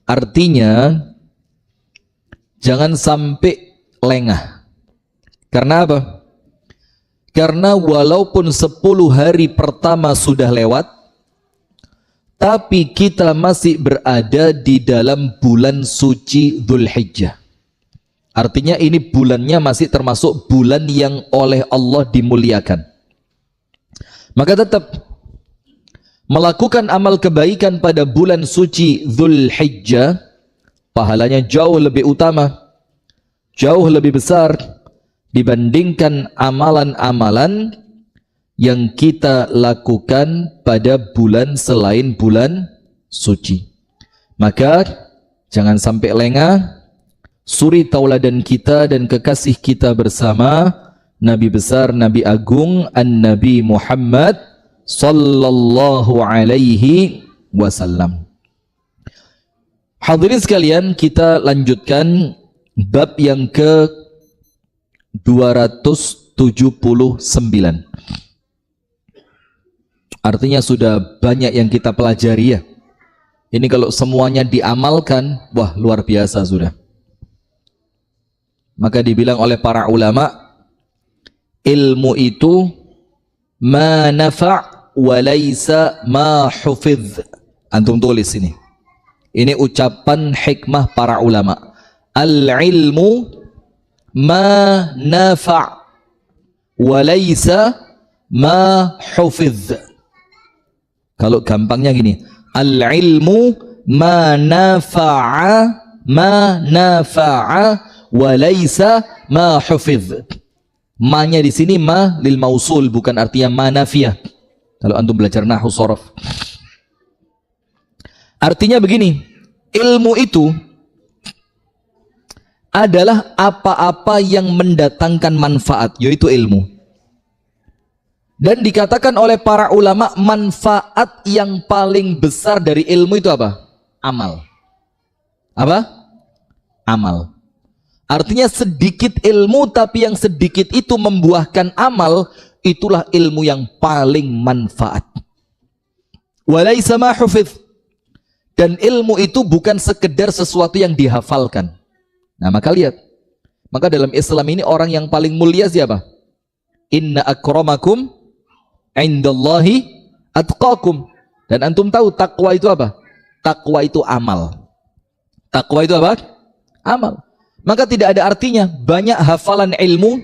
Artinya jangan sampai lengah. Karena apa? Karena walaupun 10 hari pertama sudah lewat, tapi kita masih berada di dalam bulan suci Dzulhijjah. Artinya ini bulannya masih termasuk bulan yang oleh Allah dimuliakan. Maka tetap melakukan amal kebaikan pada bulan suci Dzulhijjah, pahalanya jauh lebih utama, jauh lebih besar dibandingkan amalan-amalan yang kita lakukan pada bulan selain bulan suci. Maka jangan sampai lengah, suri tauladan kita dan kekasih kita bersama Nabi besar, Nabi agung, An-Nabi Muhammad sallallahu alaihi wasallam. Hadirin sekalian, kita lanjutkan bab yang ke 279. Artinya sudah banyak yang kita pelajari ya. Ini kalau semuanya diamalkan, wah luar biasa sudah. Maka dibilang oleh para ulama, ilmu itu ma nafa' wa laisa ma hufidh. Antum tulis ini. Ini ucapan hikmah para ulama. Al-ilmu ma nafa' wa laisa ma hufidh. Kalau gampangnya gini, al-ilmu ma nafa'a wa laisa ma hufidh. Ma-nya di sini ma lil mausul, bukan artinya ma nafiyah. Kalau antum belajar nahwu shorof. Artinya begini, ilmu itu adalah apa-apa yang mendatangkan manfaat, yaitu ilmu. Dan dikatakan oleh para ulama, manfaat yang paling besar dari ilmu itu apa? Amal. Apa? Amal. Artinya sedikit ilmu, tapi yang sedikit itu membuahkan amal, itulah ilmu yang paling manfaat. Walaisa ma hufidh. Dan ilmu itu bukan sekedar sesuatu yang dihafalkan. Nah, maka lihat. Maka dalam Islam ini orang yang paling mulia siapa? Inna akramakum indallahi atqakum. Dan antum tahu takwa itu apa? Takwa itu amal. Takwa itu apa? Amal. Maka tidak ada artinya banyak hafalan ilmu,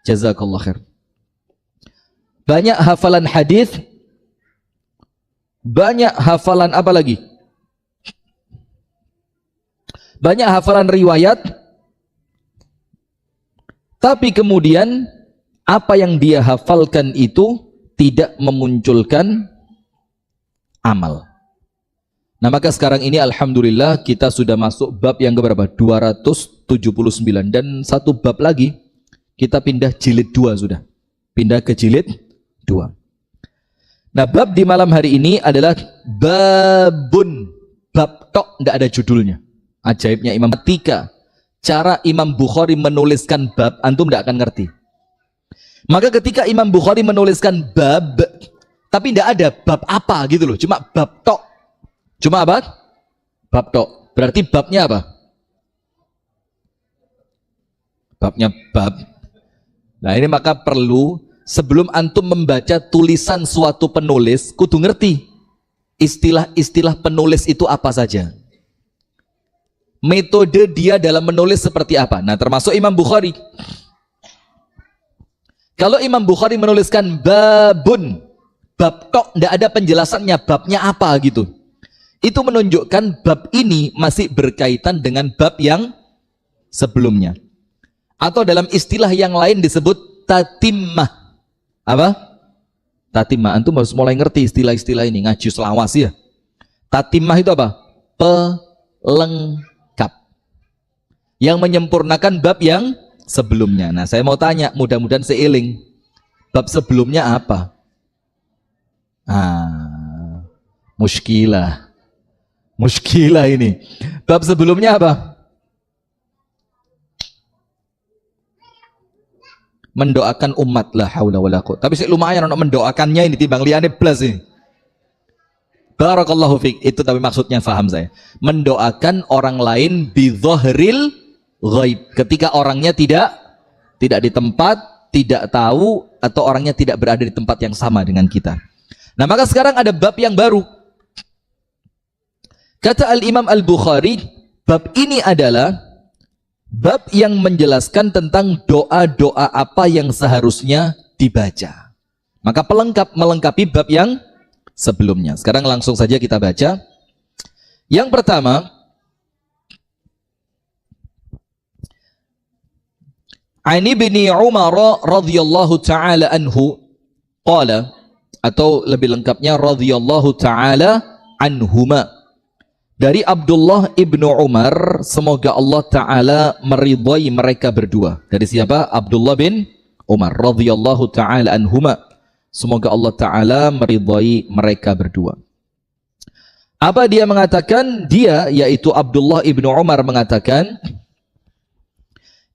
jazakallah khair, banyak hafalan hadis, banyak hafalan apa lagi? Banyak hafalan riwayat, tapi kemudian apa yang dia hafalkan itu tidak memunculkan amal. Nah, maka sekarang ini alhamdulillah kita sudah masuk bab yang keberapa? 279, dan satu bab lagi kita pindah jilid 2 sudah. Pindah ke jilid 2. Nah, bab di malam hari ini adalah babun, bab tok, tidak ada judulnya. Ajaibnya Imam, ketika cara Imam Bukhari menuliskan bab, antum tidak akan ngerti. Maka ketika Imam Bukhari menuliskan bab, tapi tidak ada bab apa gitu loh, cuma bab tok. Cuma apa? Bab tok. Berarti babnya apa? Babnya bab. Nah, ini maka perlu sebelum antum membaca tulisan suatu penulis, kudu ngerti istilah-istilah penulis itu apa saja. Metode dia dalam menulis seperti apa. Nah, termasuk Imam Bukhari. Kalau Imam Bukhari menuliskan babun, bab tok, tidak ada penjelasannya babnya apa gitu. Itu menunjukkan bab ini masih berkaitan dengan bab yang sebelumnya. Atau dalam istilah yang lain disebut tatimmah. Apa? Tatimmah. Antum harus mulai ngerti istilah-istilah ini, ngaji selawas ya. Tatimmah itu apa? Pelengkap. Yang menyempurnakan bab yang sebelumnya. Nah, saya mau tanya, mudah-mudahan seiling. Bab sebelumnya apa? Muskilah. Muskilah ini. Bab sebelumnya apa? Mendoakan umat, la haula wala quwwata. Tapi lumayan untuk mendoakannya ini timbang liyane plus ini. Barakallahu fiik. Itu tapi maksudnya faham saya. Mendoakan orang lain bidzahril ghaib. Ketika orangnya tidak di tempat, tidak tahu, atau orangnya tidak berada di tempat yang sama dengan kita. Nah, maka sekarang ada bab yang baru. Kata Al-Imam Al-Bukhari, bab ini adalah bab yang menjelaskan tentang doa-doa apa yang seharusnya dibaca. Maka melengkapi bab yang sebelumnya. Sekarang langsung saja kita baca. Yang pertama, Ani bin Umar radhiyallahu taala anhu qala, atau lebih lengkapnya radhiyallahu taala anhuma, dari Abdullah ibnu Umar, semoga Allah taala meridhai mereka berdua. Dari siapa? Abdullah bin Umar radhiyallahu taala anhuma, semoga Allah taala meridhai mereka berdua. Apa dia mengatakan? Dia, yaitu Abdullah ibnu Umar, mengatakan,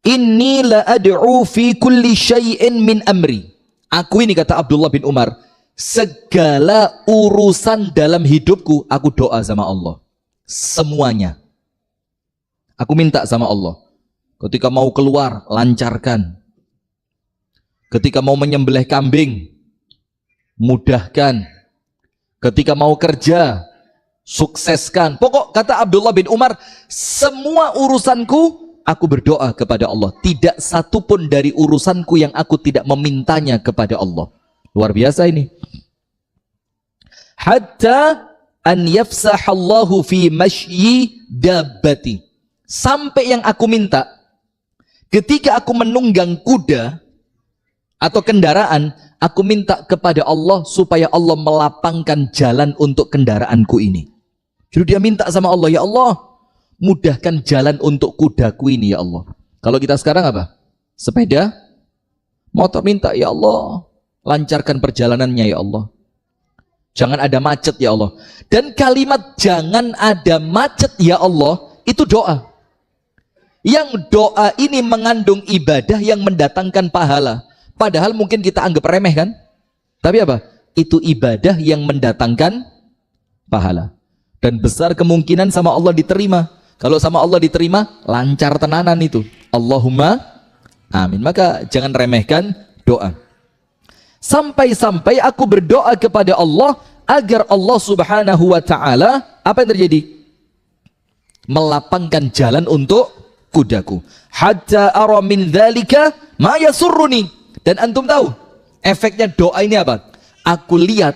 Inni la ad'u fi kulli syai'in min amri. Aku ini, kata Abdullah bin Umar, segala urusan dalam hidupku aku doa sama Allah. Semuanya aku minta sama Allah. Ketika mau keluar, lancarkan. Ketika mau menyembelih kambing, mudahkan. Ketika mau kerja, sukseskan. Pokok, kata Abdullah bin Umar, semua urusanku aku berdoa kepada Allah. Tidak satu pun dari urusanku yang aku tidak memintanya kepada Allah. Luar biasa ini. Hatta an yafsahallahu fi mashyi dabbati. Sampai yang aku minta, ketika aku menunggang kuda atau kendaraan, aku minta kepada Allah supaya Allah melapangkan jalan untuk kendaraanku ini. Jadi dia minta sama Allah, ya Allah, mudahkan jalan untuk kudaku ini ya Allah. Kalau kita sekarang apa? Sepeda, motor, minta ya Allah, lancarkan perjalanannya ya Allah. Jangan ada macet ya Allah. Dan kalimat jangan ada macet ya Allah, itu doa. Yang doa ini mengandung ibadah yang mendatangkan pahala. Padahal mungkin kita anggap remeh kan? Tapi apa? Itu ibadah yang mendatangkan pahala. Dan besar kemungkinan sama Allah diterima. Kalau sama Allah diterima, lancar tenanan itu. Allahumma amin. Maka jangan remehkan doa. Sampai-sampai aku berdoa kepada Allah agar Allah subhanahu wa ta'ala, apa yang terjadi? Melapangkan jalan untuk kudaku. Hatta ara min dzalika ma yasurruni. Dan antum tahu efeknya doa ini apa? Aku lihat,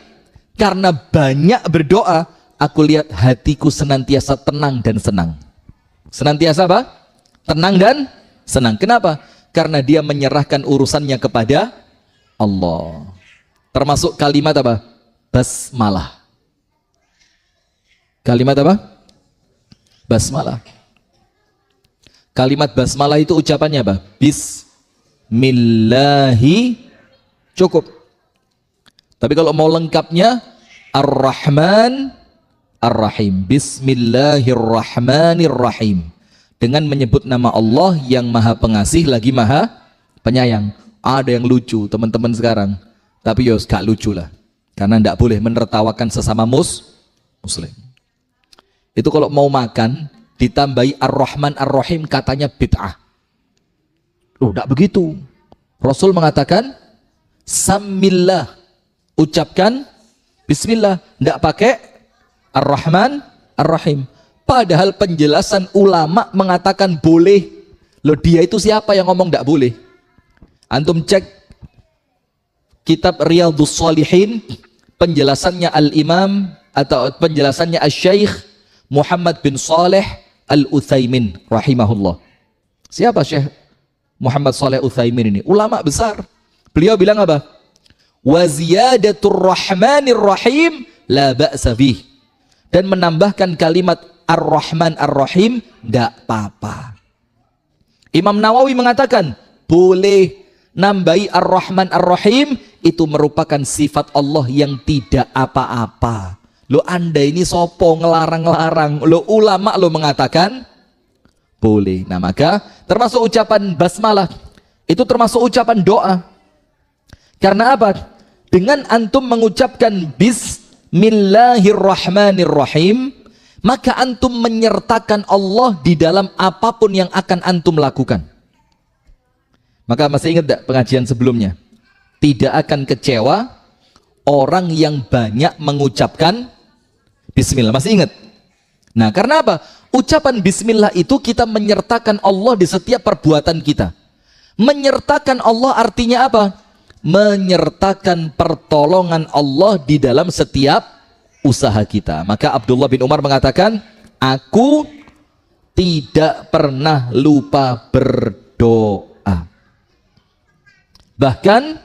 karena banyak berdoa, aku lihat hatiku senantiasa tenang dan senang. Senantiasa apa? Tenang dan senang. Kenapa? Karena dia menyerahkan urusannya kepada Allah. Termasuk kalimat apa? Basmalah. Kalimat apa? Basmalah. Kalimat basmalah itu ucapannya apa? Bismillahi, cukup. Tapi kalau mau lengkapnya, Ar-Rahman Ar-Rahim. Bismillahirrahmanirrahim. Dengan menyebut nama Allah yang maha pengasih lagi maha penyayang. Ada yang lucu teman-teman sekarang, tapi yos gak lucu lah, karena tidak boleh menertawakan sesama muslim. Itu kalau mau makan ditambahi Ar-Rahman Ar-Rahim, katanya bid'ah. Loh, tidak begitu. Rasul mengatakan Samillah, ucapkan Bismillah, tidak pakai Ar-Rahman Ar-Rahim. Padahal penjelasan ulama mengatakan boleh. Loh, dia itu siapa yang ngomong tidak boleh? Antum cek kitab Riyadhus Shalihin, penjelasannya Al-Imam atau penjelasannya Asy-Syaikh Muhammad bin Shalih Al-Utsaimin rahimahullah. Siapa Syekh Muhammad Shalih Utsaimin ini? Ulama besar. Beliau bilang apa? Wa ziyadatur rahmanir rahim la ba'sa bih. Dan menambahkan kalimat Ar-Rahman Ar-Rahim tidak apa-apa. Imam Nawawi mengatakan boleh nambahi Ar-Rahman Ar-Rahim, itu merupakan sifat Allah yang tidak apa-apa. Lo anda ini sopo ngelarang-larang? Lo ulama lo mengatakan boleh. Nah maka termasuk ucapan basmalah, itu termasuk ucapan doa. Karena apa? Dengan antum mengucapkan Bismillahirrahmanirrahim, maka antum menyertakan Allah di dalam apapun yang akan antum lakukan. Maka masih ingat tak pengajian sebelumnya? Tidak akan kecewa orang yang banyak mengucapkan Bismillah. Masih ingat? Nah, karena apa? Ucapan Bismillah itu kita menyertakan Allah di setiap perbuatan kita. Menyertakan Allah artinya apa? Menyertakan pertolongan Allah di dalam setiap usaha kita. Maka Abdullah bin Umar mengatakan, aku tidak pernah lupa berdoa. Bahkan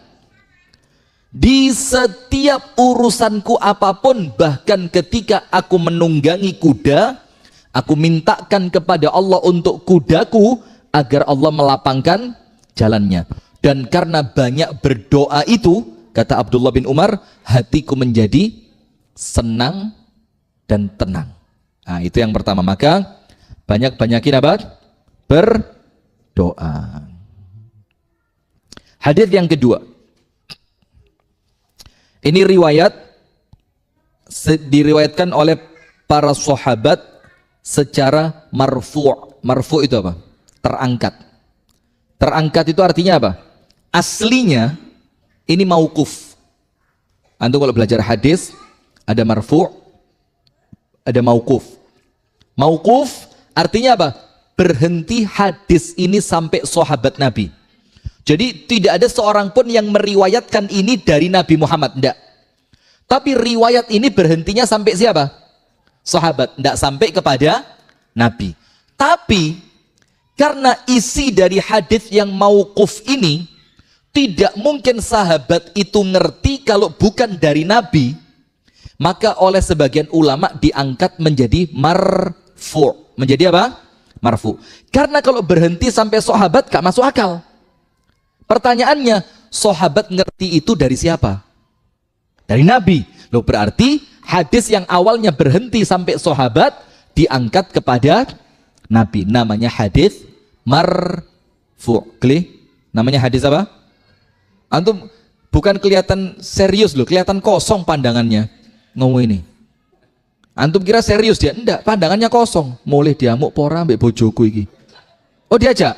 di setiap urusanku apapun, bahkan ketika aku menunggangi kuda, aku mintakan kepada Allah untuk kudaku agar Allah melapangkan jalannya. Dan karena banyak berdoa itu, kata Abdullah bin Umar, hatiku menjadi senang dan tenang. Nah, itu yang pertama. Maka banyak-banyakin apa? Berdoa. Hadis yang kedua. Ini diriwayatkan oleh para sahabat secara marfu'. Marfu' itu apa? Terangkat. Terangkat itu artinya apa? Aslinya ini mauquf. Antum kalau belajar hadis ada marfu', ada mauquf. Mauquf artinya apa? Berhenti hadis ini sampai sahabat Nabi. Jadi tidak ada seorang pun yang meriwayatkan ini dari Nabi Muhammad, enggak. Tapi riwayat ini berhentinya sampai siapa? Sahabat, enggak sampai kepada Nabi. Tapi karena isi dari hadis yang mauquf ini tidak mungkin sahabat itu ngerti kalau bukan dari Nabi, maka oleh sebagian ulama diangkat menjadi marfu'. Menjadi apa? Marfu'. Karena kalau berhenti sampai sahabat gak masuk akal. Pertanyaannya, sahabat ngerti itu dari siapa? Dari Nabi. Loh, berarti hadis yang awalnya berhenti sampai sahabat diangkat kepada Nabi. Namanya hadis marfu'. Namanya hadis apa? Antum bukan kelihatan serius loh, kelihatan kosong pandangannya. Ngomong ini. Antum kira serius dia? Enggak, pandangannya kosong. Mulai diamuk pora ambek bojoku iki. Oh, diajak.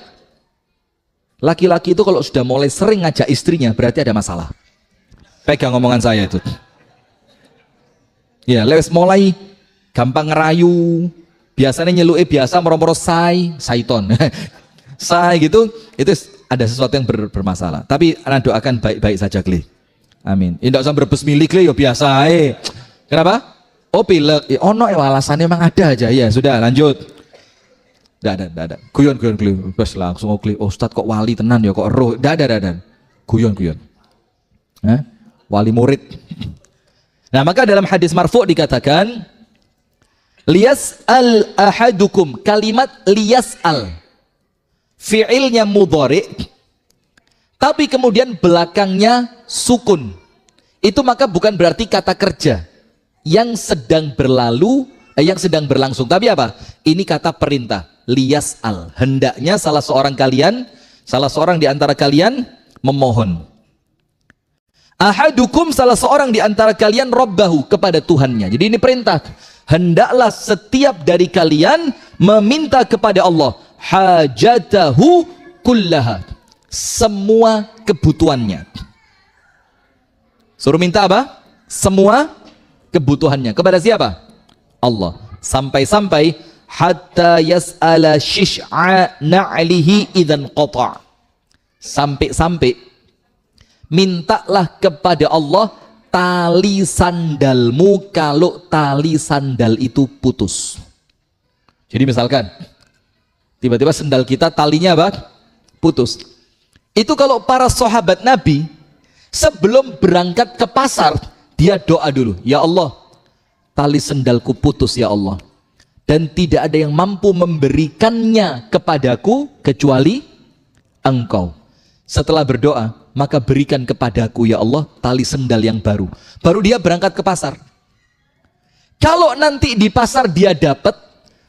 Laki-laki itu kalau sudah mulai sering ngajak istrinya berarti ada masalah. Pegang omongan saya itu. Ya, lewes mulai gampang ngerayu. Biasanya nyeluke biasa moro-moro saiton. Say gitu, itu ada sesuatu yang bermasalah. Tapi anak doakan baik-baik saja, Kli. Amin. Indak usah berbes milik, Kli, ya biasa ae. Kenapa? Oh, pilek. Ono alasannya memang ada aja. Ya, sudah lanjut. Tidak ada. Guyon. Bos langsung klik. Oh, Ustadz kok wali tenan ya, kok roh. Tidak ada. Guyon. Wali murid. Nah, maka dalam hadis marfu' dikatakan, liyas'al ahadukum. Kalimat liyas'al. Fi'ilnya mudhari'. Tapi kemudian belakangnya sukun. Itu maka bukan berarti kata kerja. Yang sedang berlalu, yang sedang berlangsung. Tapi apa? Ini kata perintah. Liyas'al, hendaknya salah seorang di antara kalian memohon. Ahadukum, salah seorang di antara kalian rabbahu, kepada Tuhannya. Jadi ini perintah. Hendaklah setiap dari kalian meminta kepada Allah hajatahu kullaha, semua kebutuhannya. Suruh minta apa? Semua kebutuhannya. Kepada siapa? Allah. Sampai-sampai hatta yas'ala shish'a na'lihi idzan qata'. Sampai-sampai mintalah kepada Allah tali sandalmu kalau tali sandal itu putus. Jadi misalkan tiba-tiba sandal kita talinya apa? Putus. Itu kalau para sahabat Nabi sebelum berangkat ke pasar, dia doa dulu, ya Allah, tali sandalku putus ya Allah. Dan tidak ada yang mampu memberikannya kepadaku kecuali Engkau. Setelah berdoa, maka berikan kepadaku ya Allah tali sendal yang baru. Baru dia berangkat ke pasar. Kalau nanti di pasar dia dapat,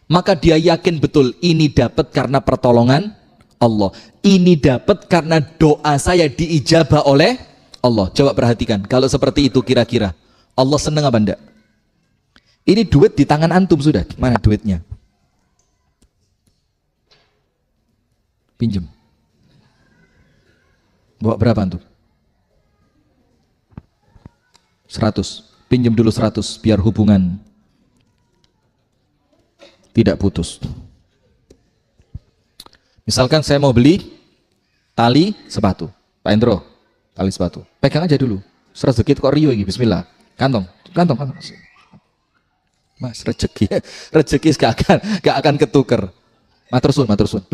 maka dia yakin betul ini dapat karena pertolongan Allah. Ini dapat karena doa saya diijabah oleh Allah. Coba perhatikan, kalau seperti itu kira-kira Allah seneng apa enggak? Ini duit di tangan antum sudah. Mana duitnya? Pinjem. Bawa berapa antum? 100. Pinjem dulu 100 biar hubungan tidak putus. Misalkan saya mau beli tali sepatu, Pak Endro, tali sepatu. Pegang aja dulu. Rezeki kok Rio ini, bismillah. Kantong. Mas, rezeki gak akan ketuker. Matur suwun.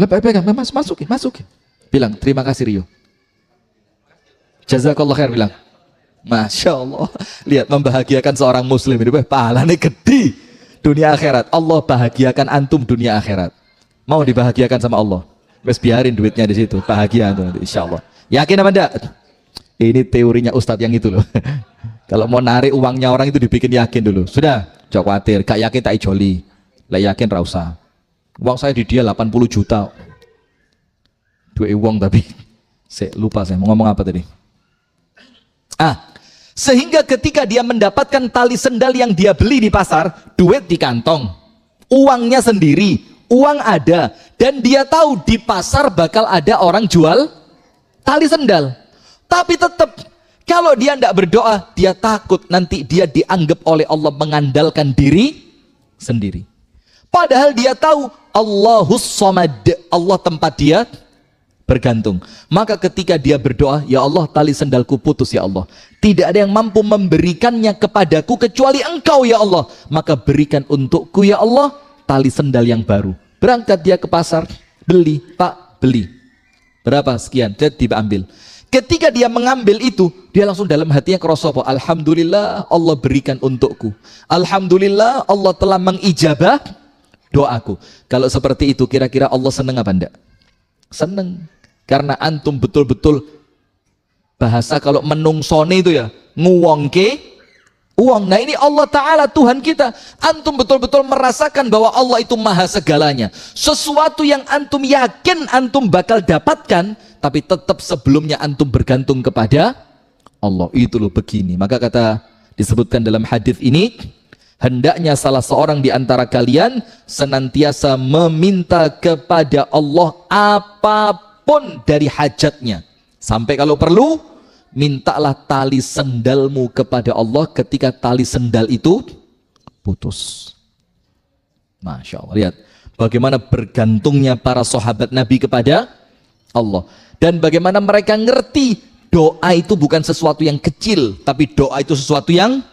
Pegang, masukin. Bilang, terima kasih Rio. Jazakallah khair, bilang. Masya Allah. Lihat, membahagiakan seorang muslim ini, pahalanya gede. Dunia akhirat. Allah bahagiakan antum dunia akhirat. Mau dibahagiakan sama Allah. Wes biarin duitnya di situ, bahagia tuh nanti insyaallah. Yakin apa enggak? Ini teorinya Ustadz yang itu loh. Kalau mau narik uangnya orang itu dibikin yakin dulu. Sudah, jangan khawatir, gak yakin tak ijoli. Lah yakin ra usah. Uang saya di dia 80 juta. Duit uang tapi saya lupa saya mau ngomong apa tadi. Sehingga ketika dia mendapatkan tali sendal yang dia beli di pasar, duit di kantong, uangnya sendiri. Uang ada, dan dia tahu di pasar bakal ada orang jual tali sendal. Tapi tetap kalau dia tidak berdoa, dia takut nanti dia dianggap oleh Allah mengandalkan diri sendiri. Padahal dia tahu Allahus Samad, Allah tempat dia bergantung. Maka ketika dia berdoa, ya Allah tali sendalku putus ya Allah. Tidak ada yang mampu memberikannya kepadaku kecuali Engkau ya Allah. Maka berikan untukku ya Allah tali sendal yang baru. Berangkat dia ke pasar, beli, Pak, beli. Berapa? Sekian, jadi diambil. Ketika dia mengambil itu, dia langsung dalam hatinya kerosopo, alhamdulillah Allah berikan untukku. Alhamdulillah Allah telah mengijabah doaku. Kalau seperti itu, kira-kira Allah senang apa enggak? Senang. Karena antum betul-betul bahasa kalau menungsone itu ya, nguwongke uang. Nah ini Allah Ta'ala Tuhan kita. Antum betul-betul merasakan bahwa Allah itu maha segalanya. Sesuatu yang antum yakin antum bakal dapatkan, tapi tetap sebelumnya antum bergantung kepada Allah. Itu loh begini. Maka disebutkan dalam hadis ini, hendaknya salah seorang di antara kalian senantiasa meminta kepada Allah apapun dari hajatnya. Sampai kalau perlu mintalah tali sendalmu kepada Allah ketika tali sendal itu putus. Masya Allah. Lihat bagaimana bergantungnya para sahabat Nabi kepada Allah. Dan bagaimana mereka ngerti doa itu bukan sesuatu yang kecil, tapi doa itu sesuatu yang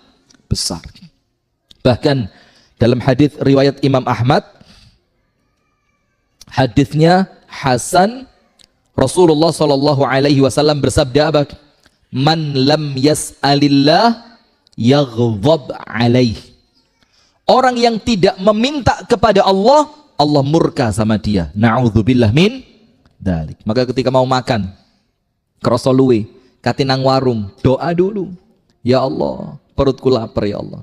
besar. Bahkan dalam hadis riwayat Imam Ahmad, hadisnya Hasan, Rasulullah SAW bersabda apa? Man lam yas'alillah yaghdab alaih. Orang yang tidak meminta kepada Allah, Allah murka sama dia. Na'udzubillah min dzalik. Maka ketika mau makan, krasa luwe, katinang warung, doa dulu. Ya Allah, perutku lapar ya Allah.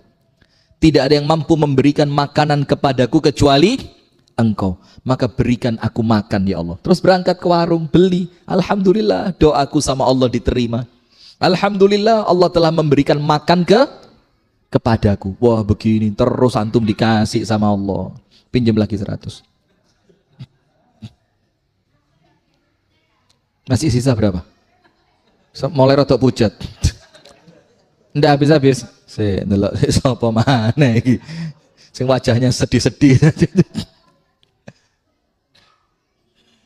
Tidak ada yang mampu memberikan makanan kepadaku kecuali Engkau. Maka berikan aku makan ya Allah. Terus berangkat ke warung, beli. Alhamdulillah, doaku sama Allah diterima. Alhamdulillah Allah telah memberikan makan kepadaku. Wah begini terus antum dikasih sama Allah. Pinjam lagi 100. Masih sisa berapa? Mulai rotok pucat. Ndak habis-habis. Saya ndelok sapa mana iki. Sing wajahnya sedih-sedih.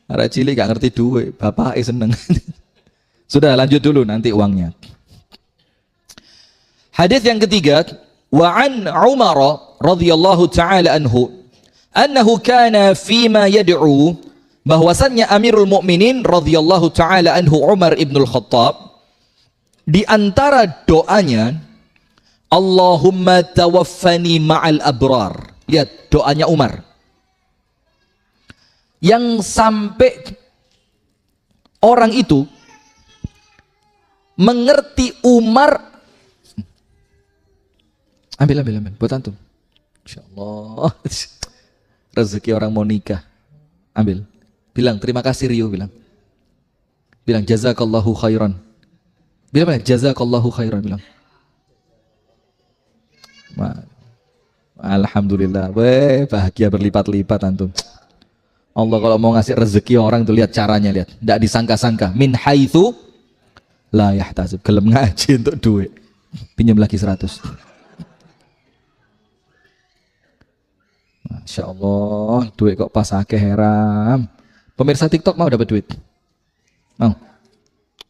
Arek cilik gak ngerti duit, bapak seneng. Sudah lanjut dulu nanti uangnya. Hadis yang ketiga, wa an Umar radhiyallahu taala anhu kana fima yad'u, bahwasannya Amirul Mukminin radhiyallahu taala anhu Umar ibnul Khattab di antara doanya Allahumma tawaffani ma'al abrar. Lihat doanya Umar. Yang sampai orang itu mengerti Umar. Ambil buat antum. Insyaallah. Rezeki orang mau nikah. Ambil. Bilang terima kasih Rio, bilang jazakallahu khairan. Bilang jazakallahu khairan, bilang. Alhamdulillah, weh, bahagia berlipat-lipat antum. Allah kalau mau ngasih rezeki orang tuh lihat caranya, lihat, tidak disangka-sangka. Min haitsu la yahtasib, gelem ngaji untuk duit, pinjam lagi 100. Masya Allah, duit kok pas akeh, heram. Pemirsa TikTok mau dapat duit? Mau?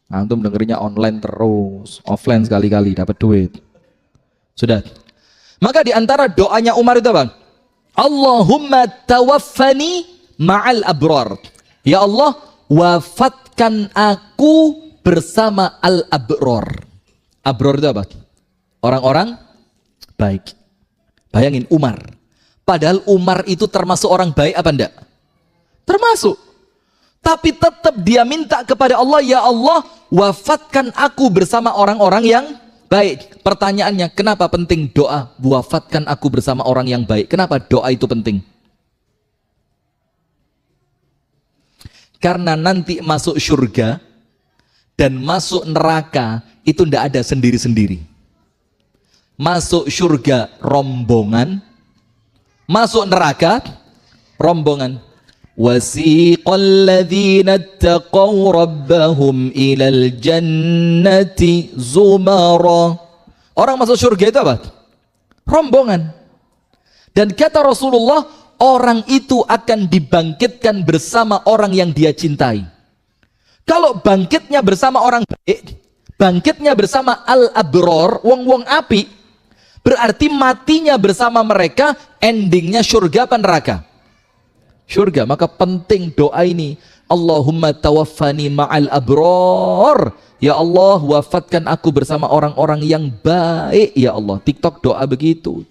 Antum dengerinnya online terus, offline sekali-kali dapat duit. Sudah. Maka di antara doanya Umar itu apa? Allahumma tawaffani ma'al abrar. Ya Allah, wafatkan aku bersama al-abrar. Abrar itu apa? Orang-orang baik. Bayangin Umar. Padahal Umar itu termasuk orang baik apa enggak? Termasuk. Tapi tetap dia minta kepada Allah, ya Allah, wafatkan aku bersama orang-orang yang baik. Pertanyaannya, kenapa penting doa wafatkan aku bersama orang yang baik? Kenapa doa itu penting? Karena nanti masuk surga dan masuk neraka itu tidak ada sendiri-sendiri. Masuk surga rombongan, masuk neraka rombongan. Wasiqal ladzina taqaw rabbahum ilal jannati zumara. Orang masuk surga itu apa? Rombongan. Dan kata Rasulullah, orang itu akan dibangkitkan bersama orang yang dia cintai. Kalau bangkitnya bersama orang baik, bangkitnya bersama al-abror, wong-wong api, berarti matinya bersama mereka, endingnya surga apa neraka? Surga. Maka penting doa ini, Allahumma tawaffani ma'al abror. Ya Allah, wafatkan aku bersama orang-orang yang baik. Ya Allah, TikTok doa begitu.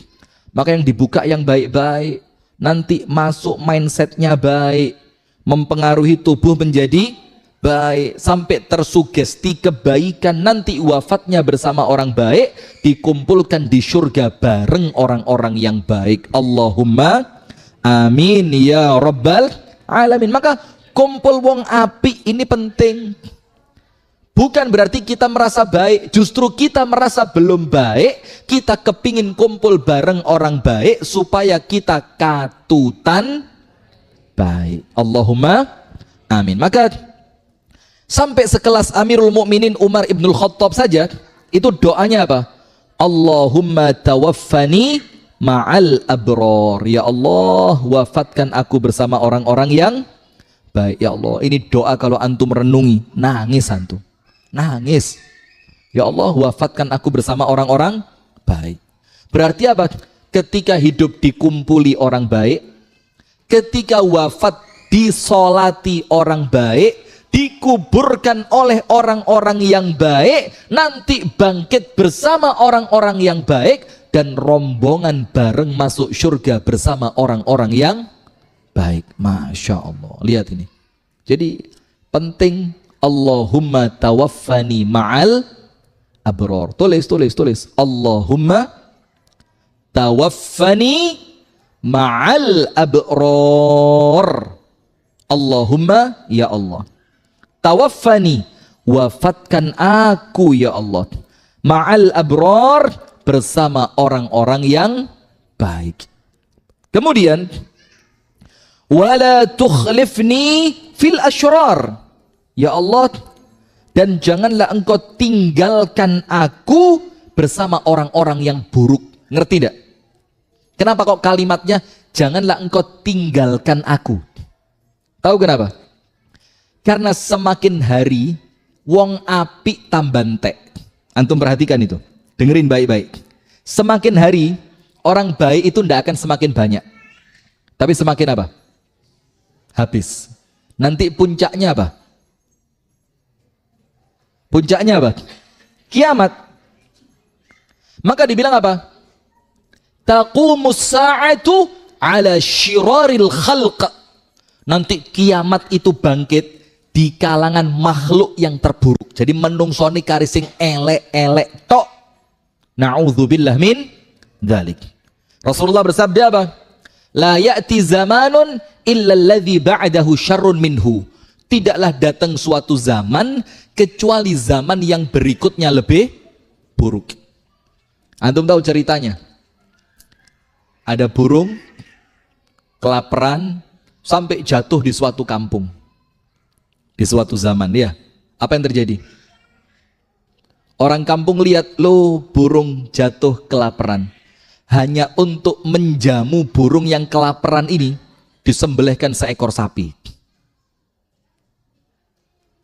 Maka yang dibuka yang baik-baik, nanti masuk mindsetnya baik, mempengaruhi tubuh menjadi baik, sampai tersugesti kebaikan, nanti wafatnya bersama orang baik, dikumpulkan di surga bareng orang-orang yang baik. Allahumma amin ya rabbal alamin. Maka kumpul wong api ini penting. Bukan berarti kita merasa baik, justru kita merasa belum baik, kita kepingin kumpul bareng orang baik supaya kita katutan baik. Allahumma amin. Maka sampai sekelas Amirul Mukminin Umar Ibnul Khattab saja itu doanya apa? Allahumma tawaffani ma'al abror. Ya Allah, wafatkan aku bersama orang-orang yang baik. Ya Allah, ini doa kalau antum renungi, nangis antum. Nangis. Ya Allah, wafatkan aku bersama orang-orang baik. Berarti apa? Ketika hidup dikumpuli orang baik, ketika wafat disolati orang baik, dikuburkan oleh orang-orang yang baik, nanti bangkit bersama orang-orang yang baik, dan rombongan bareng masuk surga bersama orang-orang yang baik. Masya Allah. Lihat ini. Jadi penting, Allahumma tawaffani ma'al abror. Tulis. Allahumma tawaffani ma'al abror. Allahumma, ya Allah. Tawaffani, wafatkan aku ya Allah. Ma'al abror, bersama orang-orang yang baik. Kemudian, wala tukhlifni fil asyrar. Ya Allah, dan janganlah engkau tinggalkan aku bersama orang-orang yang buruk. Ngerti tidak? Kenapa kok kalimatnya janganlah engkau tinggalkan aku? Tahu kenapa? Karena semakin hari wong apik tambah entek. Antum perhatikan itu. Dengerin baik-baik. Semakin hari orang baik itu tidak akan semakin banyak, tapi semakin apa? Habis. Nanti puncaknya apa? Puncaknya apa? Kiamat. Maka dibilang apa? Taqumus sa'atu ala syiraril khalq. Nanti kiamat itu bangkit di kalangan makhluk yang terburuk. Jadi menungsoni karising elek-elek tok. Na'udzubillah min dzalik. Rasulullah bersabda apa? La ya'ti zamanun illa alladzi ba'dahu syarrun minhu. Tidaklah datang suatu zaman kecuali zaman yang berikutnya lebih buruk. Antum tahu ceritanya? Ada burung kelaparan sampai jatuh di suatu kampung, di suatu zaman. Ya, apa yang terjadi? Orang kampung lihat, loh burung jatuh kelaparan. Hanya untuk menjamu burung yang kelaparan ini disembelihkan seekor sapi.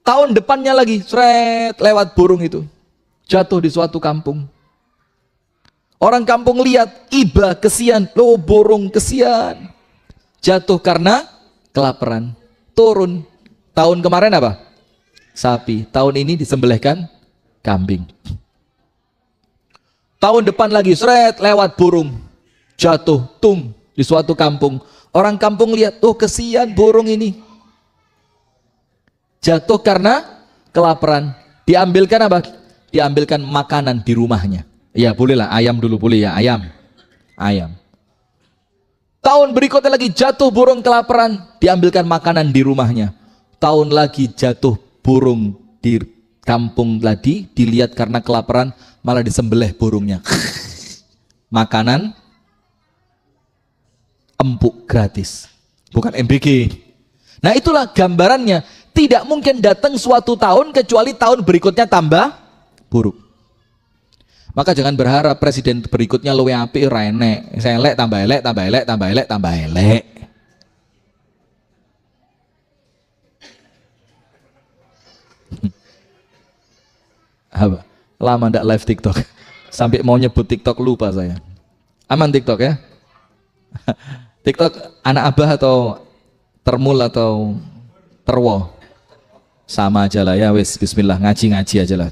Tahun depannya lagi, seret, lewat burung itu, jatuh di suatu kampung. Orang kampung lihat, iba, kesian, loh burung kesian, jatuh karena kelaparan, turun. Tahun kemarin apa? Sapi. Tahun ini disembelihkan kambing. Tahun depan lagi, seret, lewat burung, jatuh, tung, di suatu kampung. Orang kampung lihat, oh kesian burung ini, jatuh karena kelaparan. Diambilkan apa? Diambilkan makanan di rumahnya. Ya bolehlah, ayam dulu boleh ya, ayam. Tahun berikutnya lagi jatuh burung kelaparan, diambilkan makanan di rumahnya. Tahun lagi jatuh burung di kampung tadi, dilihat karena kelaparan, malah disembelih burungnya. Makanan empuk gratis, bukan MBG. Nah itulah gambarannya. Tidak mungkin datang suatu tahun kecuali tahun berikutnya tambah buruk. Maka jangan berharap presiden berikutnya luwe apik ora enek. Elek tambah elek, tambah elek, tambah elek, tambah elek. Apa? Lama ndak live TikTok. Sampai mau nyebut TikTok lupa saya. Aman TikTok ya? TikTok anak abah atau termul atau terwo? Sama aja lah ya, wis bismillah, ngaji aja lah.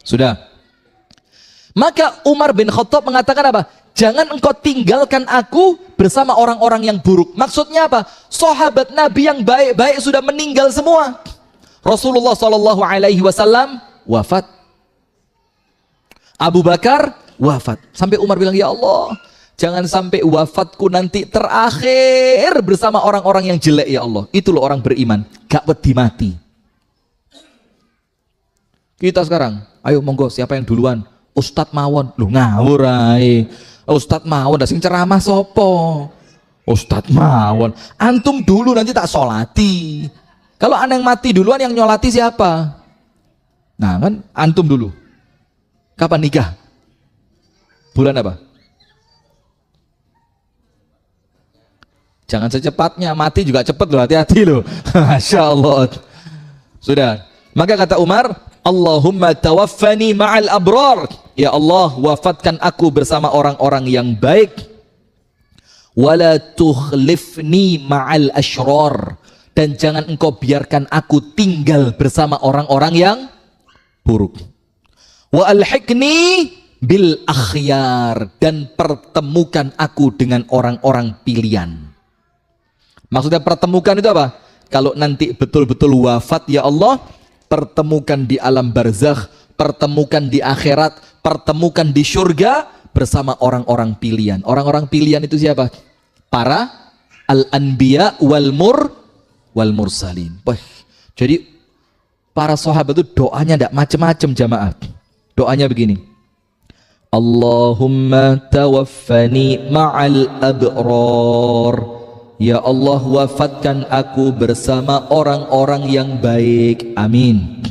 Sudah. Maka Umar bin Khattab mengatakan apa? Jangan engkau tinggalkan aku bersama orang-orang yang buruk. Maksudnya apa? Sahabat Nabi yang baik-baik sudah meninggal semua. Rasulullah SAW wafat. Abu Bakar wafat. Sampai Umar bilang, ya Allah, jangan sampai wafatku nanti terakhir bersama orang-orang yang jelek ya Allah. Itu loh orang beriman, gak wedi mati. Kita sekarang, ayo monggo siapa yang duluan? Ustadz mawon, lu ngawur ae. Ustadz mawon, dah sing ceramah sopo? Ustadz mawon, antum dulu nanti tak solati. Kalau anda yang mati duluan, yang nyolati siapa? Nah kan, antum dulu. Kapan nikah? Bulan apa? Jangan secepatnya, mati juga cepet loh, hati-hati loh. Masya Allah. Sudah. Maka kata Umar, Allahumma tawaffani ma'al abrar. Ya Allah, wafatkan aku bersama orang-orang yang baik. Wala tukhlifni ma'al ashrar. Dan jangan engkau biarkan aku tinggal bersama orang-orang yang buruk. Wa alhiqni bil akhyar. Dan pertemukan aku dengan orang-orang pilihan. Maksudnya pertemukan itu apa? Kalau nanti betul-betul wafat ya Allah, pertemukan di alam barzakh, pertemukan di akhirat, pertemukan di surga bersama orang-orang pilihan. Orang-orang pilihan itu siapa? Para al-anbiya wal mursalin. Wah, jadi para sahabat itu doanya tidak macam-macam jamaah. Doanya begini. Allahumma tawaffani ma'al abrar. Ya Allah, wafatkan aku bersama orang-orang yang baik. Amin.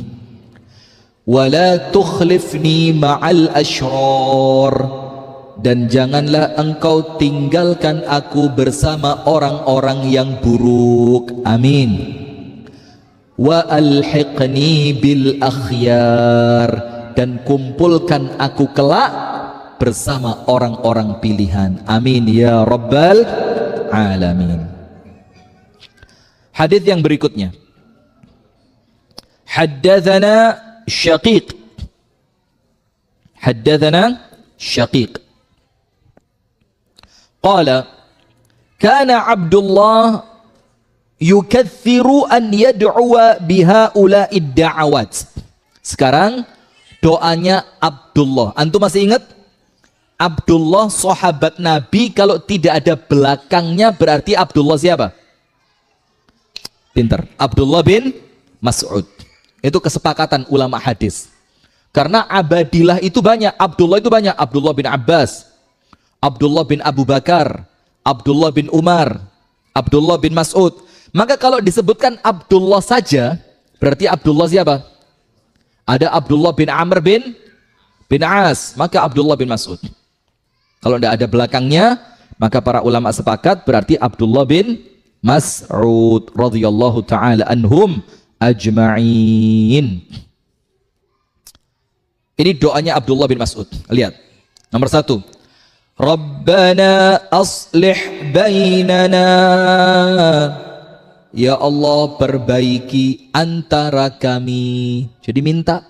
Wala tukhlifni ma'al ashrar. Dan janganlah engkau tinggalkan aku bersama orang-orang yang buruk. Amin. Wa alhiqni bil akhyar. Dan kumpulkan aku kelak bersama orang-orang pilihan. Amin ya Rabbal alamin. Hadis yang berikutnya. Haddatsana Syaqiq. Haddatsana Syaqiq. Qala kana Abdullah yukaththiru an yad'uwa bihaula'i da'awat. Sekarang doanya Abdullah. Antum masih ingat? Abdullah sahabat Nabi, kalau tidak ada belakangnya berarti Abdullah siapa? Pintar. Abdullah bin Mas'ud. Itu kesepakatan ulama hadis. Karena Abadillah itu banyak, Abdullah itu banyak. Abdullah bin Abbas, Abdullah bin Abu Bakar, Abdullah bin Umar, Abdullah bin Mas'ud. Maka kalau disebutkan Abdullah saja, berarti Abdullah siapa? Ada Abdullah bin Amr bin As, maka Abdullah bin Mas'ud. Kalau tidak ada belakangnya, maka para ulama sepakat berarti Abdullah bin Mas'ud radhiyallahu taala anhum ajma'in. Ini doanya Abdullah bin Mas'ud. Lihat. Nomor 1. Rabbana aslih bainana. Ya Allah, perbaiki antara kami. Jadi minta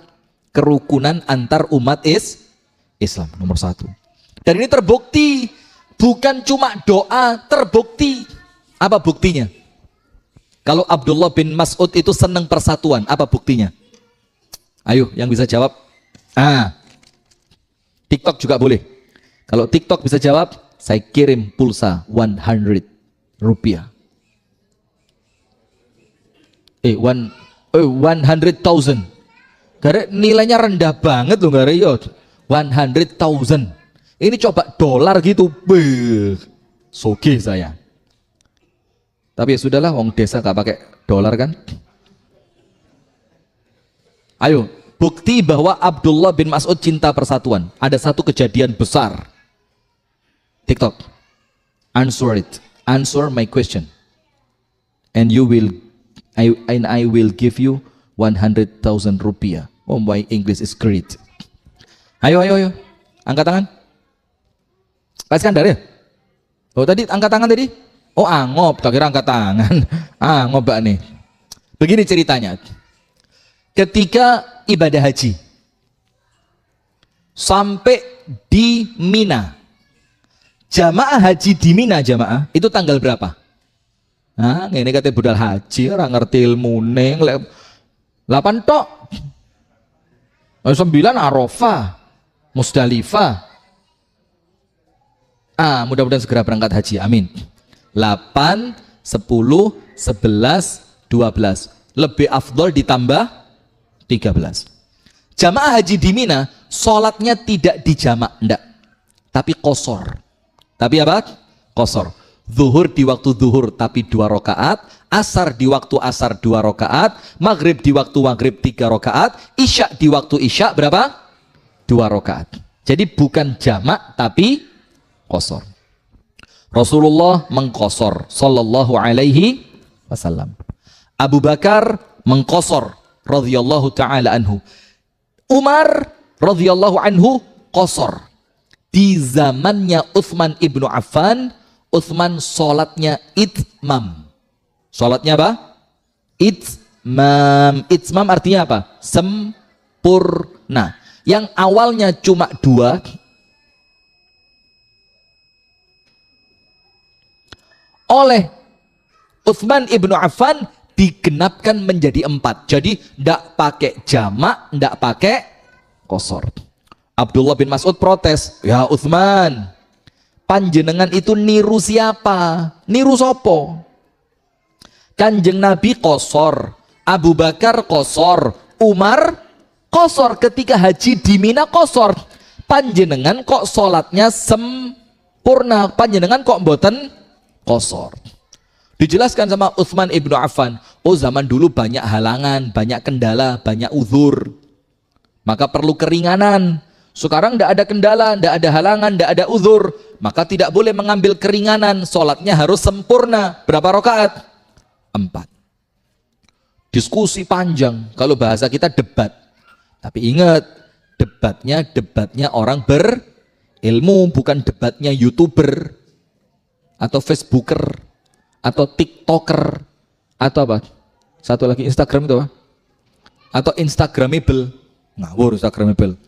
kerukunan antar umat Islam. Nomor 1. Dan ini terbukti. Bukan cuma doa, terbukti. Apa buktinya? Kalau Abdullah bin Mas'ud itu senang persatuan, apa buktinya? Ayo, yang bisa jawab. TikTok juga boleh. Kalau TikTok bisa jawab, saya kirim pulsa 100 rupiah. 100,000. Karena nilainya rendah banget loh, karena 100,000. Ini coba dolar gitu, soge saya. Tapi ya sudahlah, wong desa gak pakai dolar kan. Ayo, bukti bahwa Abdullah bin Mas'ud cinta persatuan. Ada satu kejadian besar. TikTok, answer it, answer my question, and I will give you 100,000 rupiah. Oh, my English is great. Ayo, angkat tangan. Pak Iskandar ya? Oh, tadi angkat tangan tadi? Oh, angop, tak kira angkat tangan. Angop Mbak nih. Begini ceritanya. Ketika ibadah haji sampai di Mina, jamaah haji di Mina, jamaah itu tanggal berapa? Ini katanya budal haji, orang ngerti ilmu neng 8 tok. 9 Arafah, Musdalifah. Mudah-mudahan segera berangkat haji, amin. 8, 10, 11, 12. Lebih afdol ditambah 13. Jamaah haji di Mina, sholatnya tidak dijamak, enggak. Tapi qosor. Tapi apa? Qosor. Zuhur di waktu zuhur tapi 2 rakaat, asar di waktu asar 2 rakaat, maghrib di waktu maghrib 3 rakaat, isya di waktu isya berapa? 2 rakaat. Jadi bukan jamak tapi qosor. Rasulullah mengqosor sallallahu alaihi wasallam. Abu Bakar mengqosor radhiyallahu taala anhu. Umar radhiyallahu anhu qosor. Di zamannya Utsman ibnu Affan, Utsman sholatnya itmam. Sholatnya apa? Itmam. Itmam artinya apa? Sempurna. Yang awalnya cuma 2, oleh Utsman ibnu Affan digenapkan menjadi 4. Jadi tidak pakai jamak, tidak pakai qosor. Abdullah bin Mas'ud protes, ya Utsman, panjenengan itu niru siapa? Niru sopo? Kanjeng Nabi qosor, Abu Bakar qosor, Umar qosor, ketika haji di Mina qosor. Panjenengan kok sholatnya sempurna, panjenengan kok mboten qosor. Dijelaskan sama Utsman ibnu Affan, oh zaman dulu banyak halangan, banyak kendala, banyak uzur, maka perlu keringanan. Sekarang tidak ada kendala, tidak ada halangan, tidak ada uzur, maka tidak boleh mengambil keringanan, sholatnya harus sempurna. Berapa rakaat? 4. Diskusi panjang, kalau bahasa kita debat. Tapi ingat, debatnya orang berilmu, bukan debatnya YouTuber atau Facebooker atau TikToker atau apa? Satu lagi Instagram itu apa? Atau Instagramable. Ngawur Instagramable.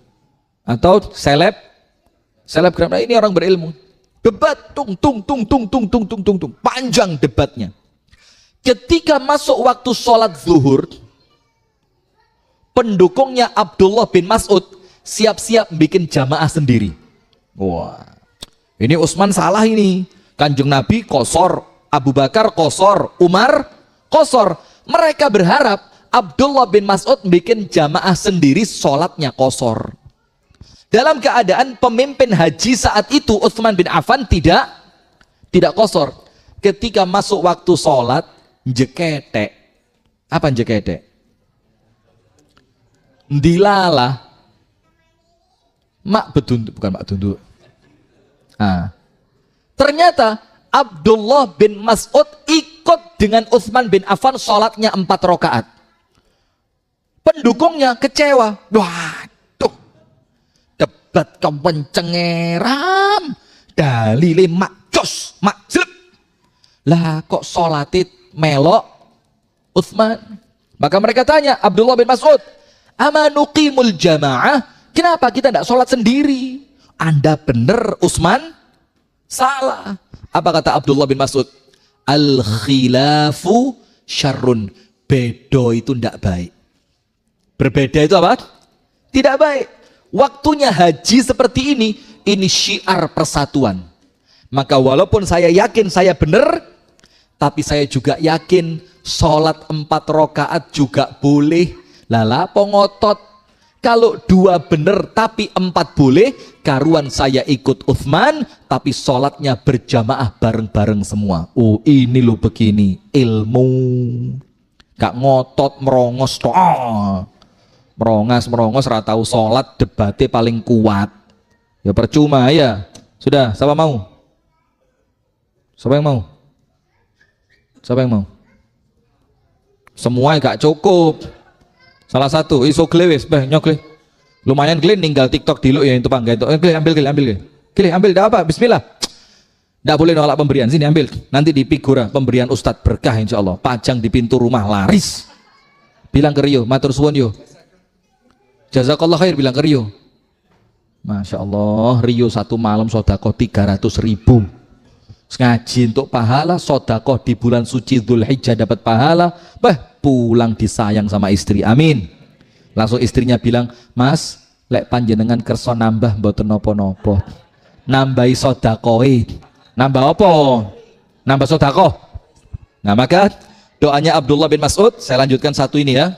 Atau selebgram. Nah, ini orang berilmu. Debat tung panjang debatnya. Ketika masuk waktu sholat zuhur, pendukungnya Abdullah bin Mas'ud siap-siap bikin jamaah sendiri. Wah, ini Utsman salah ini. Kanjeng Nabi qosor, Abu Bakar qosor, Umar qosor. Mereka berharap Abdullah bin Mas'ud bikin jamaah sendiri, sholatnya qosor. Dalam keadaan pemimpin haji saat itu Utsman bin Affan tidak qasar. Ketika masuk waktu sholat, jeketek. Apa jeketek? Ndilalah. Mak bedunduk, bukan mak dunduk. Ternyata Abdullah bin Mas'ud ikut dengan Utsman bin Affan sholatnya 4 rakaat. Pendukungnya kecewa. Waduh, debat kewencengeram, dalile mak jos, mak jelek. Lah kok sholatit melok Utsman? Maka mereka tanya Abdullah bin Mas'ud, ama nuqimul jamaah? Kenapa kita tidak sholat sendiri? Anda benar, Utsman salah. Apa kata Abdullah bin Mas'ud? Al khilafu syarrun. Bedo itu tidak baik. Berbeda itu apa? Tidak baik. Waktunya haji seperti ini syiar persatuan. Maka walaupun saya yakin saya benar, tapi saya juga yakin sholat 4 rakaat juga boleh. Lala pengotot. Kalau 2 benar tapi 4 boleh, karuan saya ikut Utsman, tapi sholatnya berjamaah bareng-bareng semua. Oh ini loh begini ilmu. Gak ngotot merongos toh. Merongos ratau sholat, debatnya paling kuat. Ya percuma ya. Sudah, siapa mau? Siapa yang mau? Siapa yang mau? Semua gak cukup. Salah satu, iso glewes, nyokle. Lumayan glin ninggal TikTok dulu ya itu pangga itu. Ambil dah apa? Bismillah. Nggak boleh nolak pemberian, sini ambil. Nanti di figura pemberian Ustadz berkah insya Allah. Pajang di pintu rumah laris. Bilang ke Rio, matur suwun yo. Jazakallah khair, bilang ke Rio. Masya Allah, Rio 1 malam sodakoh 300.000. Ngaji untuk pahala, sodakoh di bulan suci Dzulhijjah dapat pahala. Pulang disayang sama istri, amin. Langsung istrinya bilang, Mas, lek panjenengan kerso nambah mboten nopo-nopo. Nambahi sodakohi. Nambah apa? Nambah sodakoh. Nah maka doanya Abdullah bin Mas'ud, saya lanjutkan satu ini ya.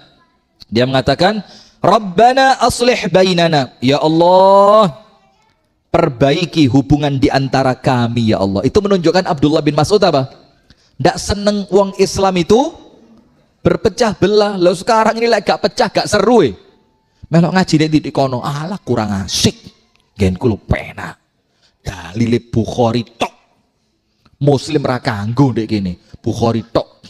Dia mengatakan, Rabbana aslih bainana. Ya Allah, perbaiki hubungan di antara kami ya Allah. Itu menunjukkan Abdullah bin Mas'ud apa? Ndak seneng wong Islam itu berpecah belah. Lo sekarang ini lagi gak pecah, gak seru melok ngaji di kono, alah kurang asik. Gen kulo penak. Dalile Bukhari tok. Muslim ra kanggo ndek kene. Bukhari tok.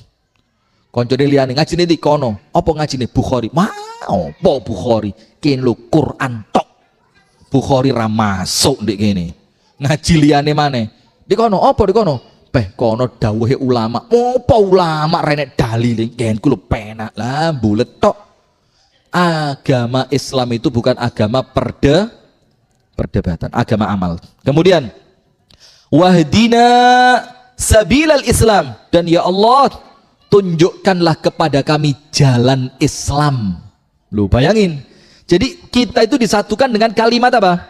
Koncone liyane ngaji di kono, apa ngajine Bukhari? Mau apa Bukhari? Ken lo Quran tok. Bukhari ra masuk ndek kene. Ngaji liyane maneh. Di kono apa di kono? Kono dawuhe ulama. Apa ulama renek dalile gen kulo penak lah bulet tok. Agama Islam itu bukan agama perdebatan, agama amal. Kemudian wahdina sabilal Islam, dan ya Allah tunjukkanlah kepada kami jalan Islam. Lu bayangin. Jadi kita itu disatukan dengan kalimat apa?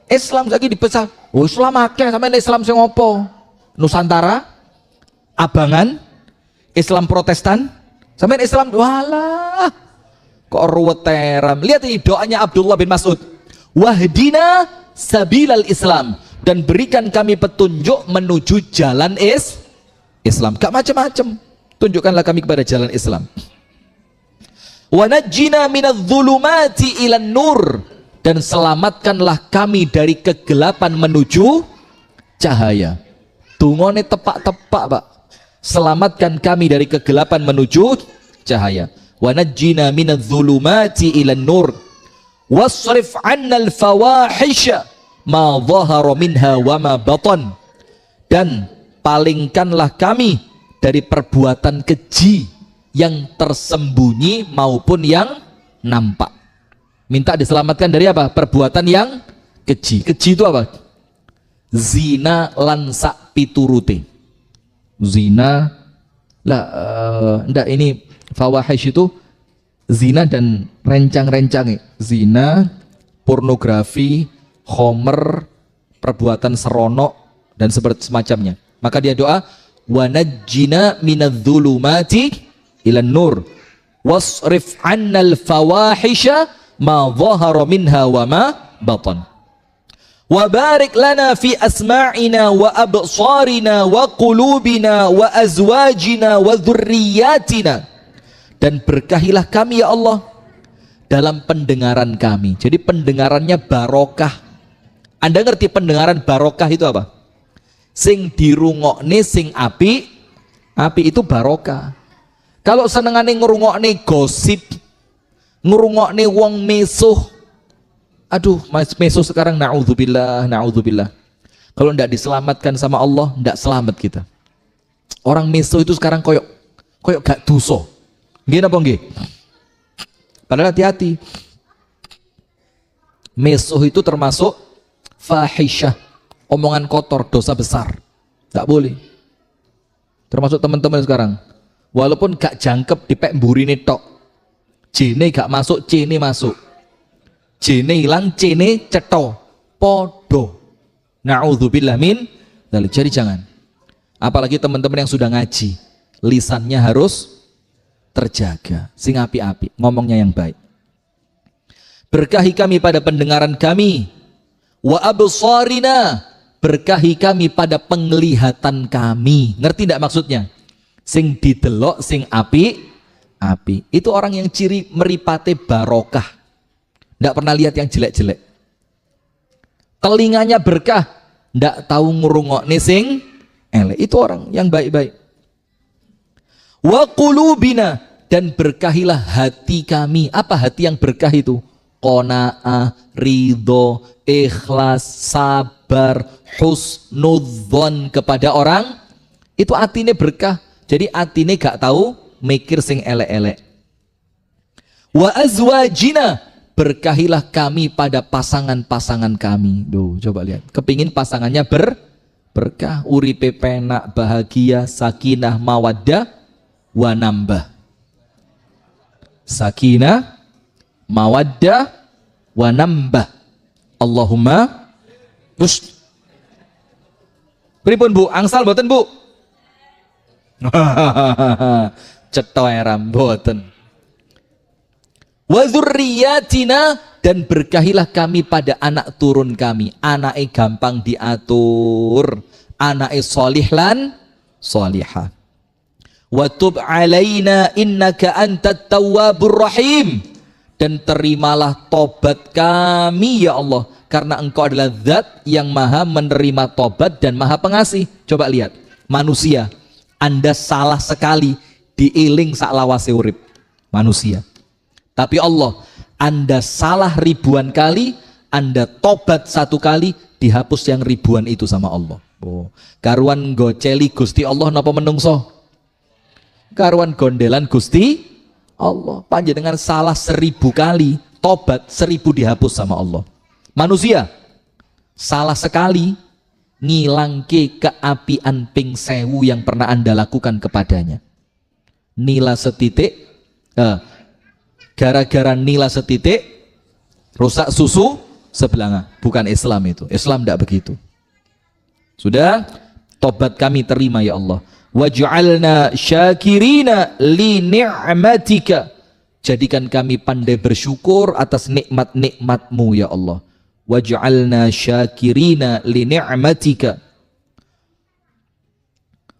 Islam lagi dipecah. Oh Islam akeh sampeyan Islam sing opo? Nusantara, Abangan, Islam Protestan, sampeyan Islam walah. Kok ruwet teram. Lihat ini doanya Abdullah bin Mas'ud. Wahdina sabilal Islam, dan berikan kami petunjuk menuju jalan Islam. Gak macam-macam. Tunjukkanlah kami kepada jalan Islam. Wa najjina minadh-dhulumati ilan nur, dan selamatkanlah kami dari kegelapan menuju cahaya. Tungone tepak-tepak Pak. Selamatkan kami dari kegelapan menuju cahaya. Wa najjina minadh-dhulumati ilan nur wasrif 'annal fawahisha ma dhahara minha wa ma batan, dan palingkanlah kami dari perbuatan keji yang tersembunyi maupun yang nampak. Minta diselamatkan dari apa? Perbuatan yang keji. Keji itu apa? Zina lan sak piturute. Zina lah ndak ini fawahish itu zina dan rencang-rencangnya. Zina, pornografi, khomer, perbuatan seronok dan seperti semacamnya. Maka dia doa, wa najjina minadh-dhulumati ilan nur wasrif 'annal fawahisha ma dhahara minha wa ma batan. Wa barik lana fi asma'ina wa absarina wa qulubina wa azwajina wa dzurriyyatina. Dan berkahilah kami ya Allah dalam pendengaran kami. Jadi pendengarannya barokah. Anda ngerti pendengaran barokah itu apa? Sing dirungokne sing api, api itu barokah. Kalau senengane ngrungokne gosip, ngrungokne wong mesuh, aduh, mesuh sekarang naudzubillah, naudzubillah. Kalau tidak diselamatkan sama Allah, tidak selamat kita. Orang mesuh itu sekarang koyok gak dosa. Nggih napa nggih? Padahal hati-hati. Mesuh itu termasuk fahisyah, omongan kotor, dosa besar. Tak boleh. Termasuk teman-teman sekarang. Walaupun gak jangkep dipek mburine tok. Jene gak masuk, cene masuk. Jene hilang, cene ceto. Podo. Na'udzubillah min dzalik. Jadi jangan. Apalagi teman-teman yang sudah ngaji, lisannya harus terjaga. Sing api-api, ngomongnya yang baik. Berkahi kami pada pendengaran kami. Wa absarina, berkahi kami pada penglihatan kami. Ngerti tidak maksudnya? Sing didelok, sing api, api. Itu orang yang ciri meripate barokah. Tidak pernah lihat yang jelek-jelek. Telinganya berkah, tidak tahu ngrungokne sing elek. Itu orang yang baik-baik. Wa qulubina, dan berkahilah hati kami. Apa hati yang berkah itu? Qanaah, ridho, ikhlas, sabar, husnudzon kepada orang. Itu atine berkah. Jadi atine gak tahu mikir sing elek-elek. Wa azwajina, berkahilah kami pada pasangan-pasangan kami. Duh, coba lihat. Kepingin pasangannya berkah, uripe penak, bahagia, sakinah, mawaddah, wa nambah. Sakinah, mawaddah, wa nambah. Allahumma Gus. Pripun Bu? Angsal boten Bu? Cetha ramboten. Wa dzurriyyatina, dan berkahilah kami pada anak turun kami. Anake gampang diatur, anake solih lan solihah. Wa tub alaina innaka antat tawwabur rahim, dan terimalah tobat kami ya Allah, karena engkau adalah zat yang maha menerima tobat dan maha pengasih. Coba lihat, manusia, Anda salah sekali diiling saklawase urip manusia. Tapi Allah, Anda salah ribuan kali, Anda tobat satu kali, dihapus yang ribuan itu sama Allah. Oh, karuan goceli Gusti Allah napa menungso? Karuan gondelan Gusti Allah. Panjenengan salah 1000 kali, tobat 1000 dihapus sama Allah. Manusia salah sekali, ngilangke keapian ping 1000 yang pernah Anda lakukan kepadanya. Nila setitik, gara-gara nila setitik rusak susu sebelanga. Bukan Islam itu. Islam tidak begitu. Sudah, tobat kami terima ya Allah. Waj'alna syakirina li ni'matika, jadikan kami pandai bersyukur atas nikmat-nikmatmu ya Allah. Waj'alna syakirina li ni'matika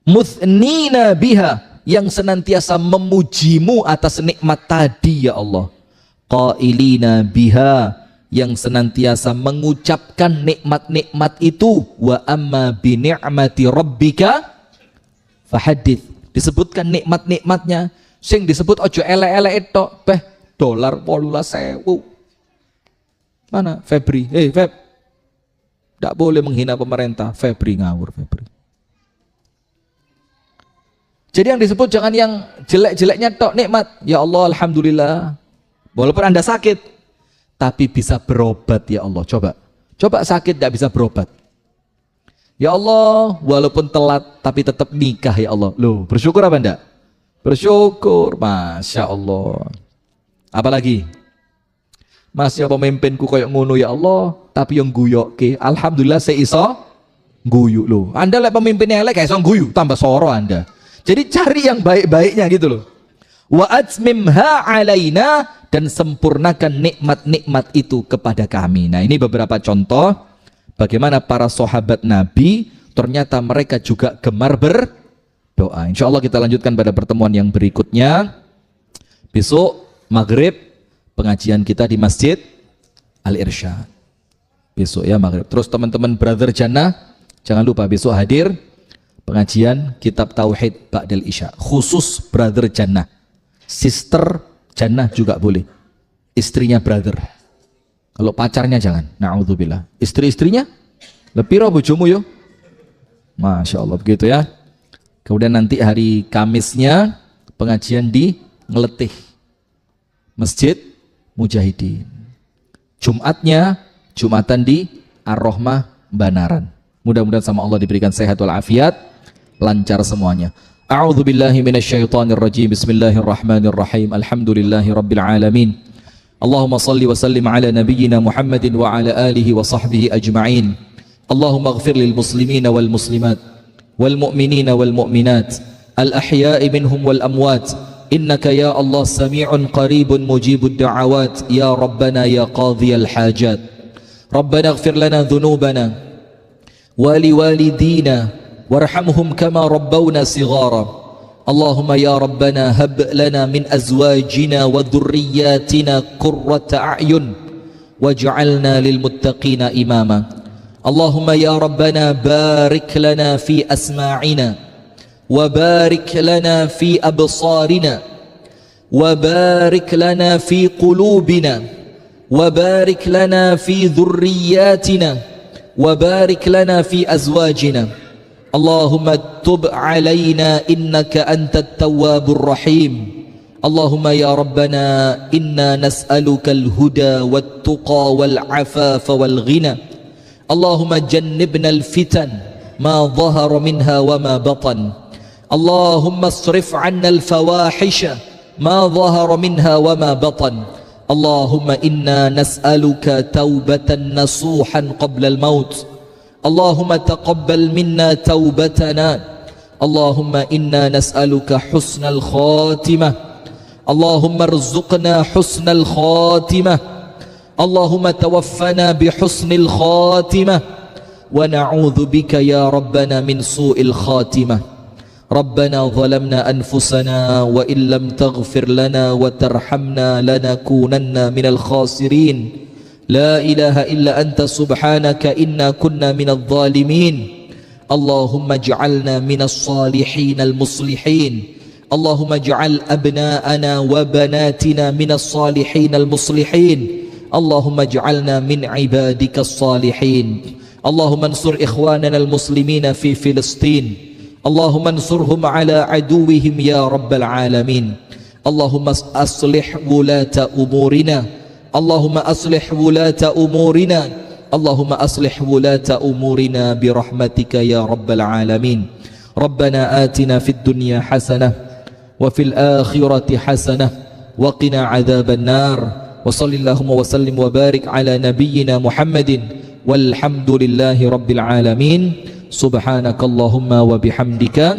muthnina biha, yang senantiasa memujimu atas nikmat tadi ya Allah. Qailina biha, yang senantiasa mengucapkan nikmat-nikmat itu. Wa amma bi ni'mati rabbika fahadits, disebutkan nikmat-nikmatnya. Sing disebut ojo elek-elek itu dolar 18.000. Mana Febri? Feb, tidak boleh menghina pemerintah. Febri ngawur Febri. Jadi yang disebut jangan yang jelek-jeleknya tok nikmat. Ya Allah, alhamdulillah. Walaupun Anda sakit, tapi bisa berobat ya Allah. Coba sakit tidak bisa berobat. Ya Allah, walaupun telat tapi tetap nikah ya Allah. Loh, bersyukur apa enggak? Bersyukur, Masya Allah. Apalagi? Masya pemimpinku koyok ngono ya Allah, tapi yang guyok ke, alhamdulillah seiso guyu loh. Anda lihat pemimpinnya elek kayak guyu, tambah soro Anda. Jadi cari yang baik-baiknya gitu loh. Wa atmimha alaina, dan sempurnakan nikmat-nikmat itu kepada kami. Nah, ini beberapa contoh bagaimana para sahabat Nabi ternyata mereka juga gemar berdoa. Insya Allah kita lanjutkan pada pertemuan yang berikutnya. Besok maghrib pengajian kita di Masjid Al-Irsyad. Besok ya maghrib. Terus teman-teman Brother Jannah jangan lupa besok hadir pengajian kitab Tauhid Ba'dal Isya. Khusus Brother Jannah. Sister Jannah juga boleh. Istrinya brother. Kalau pacarnya jangan. Na'udzubillah. Istri-istrinya lebih roh bojomu yo. Masya Allah begitu ya. Kemudian nanti hari Kamisnya pengajian di Ngeletih Masjid Mujahidin. Jumatnya Jumatan di Ar-Rahmah Banaran. Mudah-mudahan sama Allah diberikan sehat walafiat, lancar semuanya. A'udzu billahi minasyaitonir rajim. Bismillahirrahmanirrahim. Alhamdulillahi rabbil alamin. Allahumma shalli wa sallim ala nabiyyina Muhammadin wa ala alihi wa sahbihi ajma'in. Allahumma ighfir lil muslimina wal muslimat wal mu'minina wal mu'minat al ahya'i minhum wal amwat. Innaka ya Allah sami'un qaribun mujibud da'awat. Ya Rabbana ya qadhiyal hajat. Rabbana ighfir lana dhunubana wa liwalidina warhamhum kama rabbawna sighara. Allahumma ya Rabbana hab lana min azwajina wa dhurriyyatina qurrata a'yun waj'alna lil muttaqina imama. Allahumma ya Rabbana barik lana fi asma'ina wa barik lana fi absarina wa barik lana fi qulubina wa barik lana fi dhurriyyatina wa barik lana fi azwajina. Allahumma tub alaina innaka antat tawwabur rahim. Allahumma ya Rabbana inna nas'aluka al-huda wat-tuqa wal-afafa wal-ghina. Allahumma jannibna al-fitan ma dhahara minha wa ma batan. Allahumma asrif 'anna al-fawahisha ma dhahara minha wa ma batan. Allahumma inna nas'aluka taubatan nasuhan qabla al-maut. Allahumma taqabbal minna taubatana. Allahumma inna nas'aluka husnal khatimah. Allahumma arzuqna husnal khatimah. Allahumma tawaffana bihusnil khatimah. Wa na'udzu bika ya Rabbana min su'il khatimah. Rabbana zalamna anfusana wa illam taghfir lana wa tarhamna lanakunanna minal khasirin. La ilaha illa anta subhanaka inna kunna minadh dhalimin. Allahumma ij'alna minas salihin al-muslihin. Allahumma ij'al abna'ana wa banatina minas salihin al-muslihin. Allahumma ij'alna min ibadikas salihin. Allahumma ansur ikhwanana al-muslimina fi Filistin. Allahumma ansurhum ala aduwwihim ya rabbal alamin. Allahumma aslih wulata umurina. Allahumma aslih wulata umurina. Allahumma aslih wulata umurina birahmatika ya rabbal alamin. Rabbana atina fid dunya hasanah wa fil akhirati hasanah wa qina adzaban nar. Wa sallallahu wa sallim wa barik ala nabiyyina Muhammadin walhamdulillahi rabbil alamin. Subhanakallahumma wa bihamdika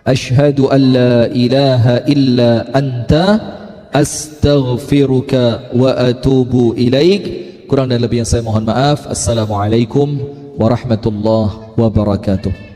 ashhadu an la ilaha illa anta astaghfiruka wa atubu ilaik. Kurang dan lebih yang saya mohon maaf. Assalamualaikum warahmatullahi wabarakatuh.